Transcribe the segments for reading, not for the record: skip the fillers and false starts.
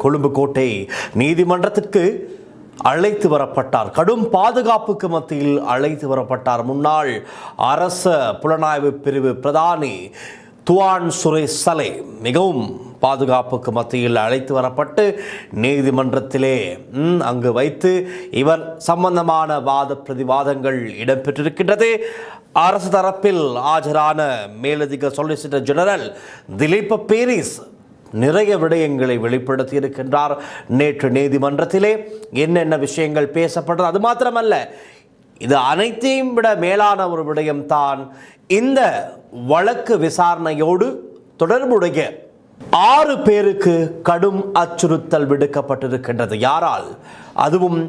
கொழும்பு கோட்டை நீதிமன்றத்திற்கு அழைத்து வரப்பட்டார். கடும் பாதுகாப்புக்கு மத்தியில் அழைத்து வரப்பட்டார். முன்னாள் அரச புலனாய்வு பிரிவு பிரதானி துவான் சுரேஷ் சலே மிகவும் பாதுகாப்புக்கு மத்தியில் அழைத்து வரப்பட்டு நீதிமன்றத்திலே அங்கு வைத்து இவர் சம்பந்தமான வாத பிரதிவாதங்கள் இடம்பெற்றிருக்கின்றது. அரசு தரப்பில் ஆஜரான மேலதிக சொலிசிட்டர் ஜெனரல் திலீப பீரிஸ் நிறைய விடயங்களை வெளிப்படுத்தி இருக்கின்றார். நேற்று நீதிமன்றத்திலே என்னென்ன விஷயங்கள் பேசப்பட்டது, அது மாத்திரமல்ல, இது அனைத்தையும் விட மேலான ஒரு விடயம்தான் இந்த வழக்கு விசாரணையோடு தொடர்புடைய 6 பேருக்கு கடும் அச்சுறுத்தல் விடுக்கப்பட்டிருக்கின்றது. யாரால்? அதுவும்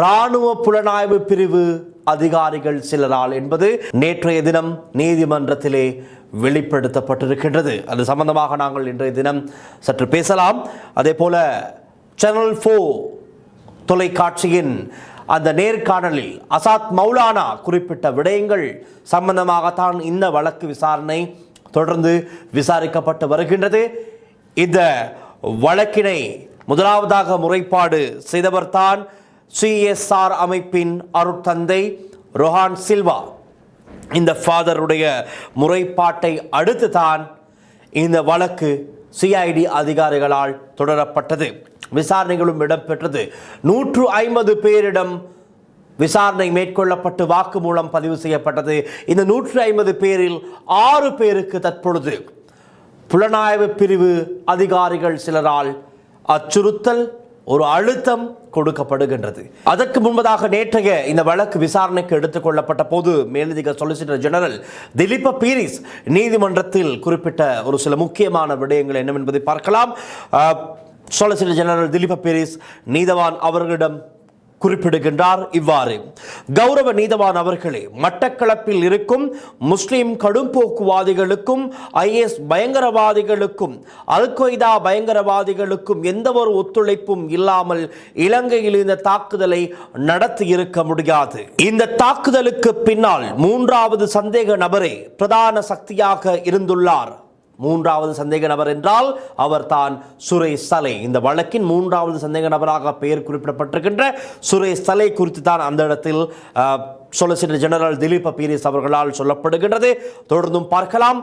இராணுவ புலனாய்வு பிரிவு அதிகாரிகள் சிலரால் என்பது நேற்றைய தினம் நீதிமன்றத்திலே வெளிப்படுத்தப்பட்டிருக்கின்றது. அது சம்பந்தமாக நாங்கள் இன்றைய தினம் சற்று பேசலாம். அதே போல சேனல் 4 தொலைக்காட்சியின் அந்த நேர்காணலில் அசாத் மௌலானா குறிப்பிட்ட விடயங்கள் சம்பந்தமாகத்தான் இந்த வழக்கு விசாரணை தொடர்ந்து விசாரிக்கப்பட்டு வருகின்றது. இந்த வழக்கினை முதலாவதாக முறைப்பாடு செய்தவர்தான் CSR அமைப்பின் அருட்தந்தை ரொஹான் சில்வா. இந்த ஃபாதருடைய முறைப்பாட்டை அடுத்து தான் இந்த வழக்கு CID அதிகாரிகளால் தொடரப்பட்டது. விசாரணைகளும் இடம்பெற்றது. 150 பேரிடம் விசாரணை மேற்கொள்ளப்பட்டு வாக்குமூலம் பதிவு செய்யப்பட்டது. இந்த 150 பேரில் 6 பேருக்கு தற்பொழுது புலனாய்வு பிரிவு அதிகாரிகள் சிலரால் அச்சுறுத்தல், ஒரு அழுத்தம் கொடுக்கப்படுகின்றது. அதற்கு முன்பதாக நேற்றைய இந்த வழக்கு விசாரணைக்கு எடுத்துக் கொள்ளப்பட்ட போது மேலதிக சொலிசிட்டர் ஜெனரல் திலீப பீரிஸ் நீதிமன்றத்தில் குறிப்பிட்ட ஒரு சில முக்கியமான விடயங்கள் என்னவென்பதை பார்க்கலாம். சொலிசிட்டர் ஜெனரல் திலீப பீரிஸ் நீதவான் அவர்களிடம் குறிப்பிடுகின்றார் இவ்வாறு: கௌரவ நீதவான் அவர்களே, மட்டக்களப்பில் இருக்கும் முஸ்லிம் கடும்போக்குவாதிகளுக்கும் IS பயங்கரவாதிகளுக்கும் அல் கொய்தா பயங்கரவாதிகளுக்கும் எந்த ஒரு ஒத்துழைப்பும் இல்லாமல் இலங்கையில் இந்த தாக்குதலை நடத்தி இருக்க முடியாது. இந்த தாக்குதலுக்கு பின்னால் 3வது சந்தேக நபரே பிரதான சக்தியாக இருந்துள்ளார். 3வது சந்தேக நபர் என்றால் அவர் தான் சுரேஷ் சலே. இந்த வழக்கின் 3வது சந்தேக நபராக பெயர் குறிப்பிடப்பட்டிருக்கின்ற சுரேஷ் சலே குறித்து தான் அந்த இடத்தில் சொலிசிட்டர் ஜெனரல் திலீப பீரிஸ் அவர்களால் சொல்லப்படுகின்றது. தொடர்ந்தும் பார்க்கலாம்.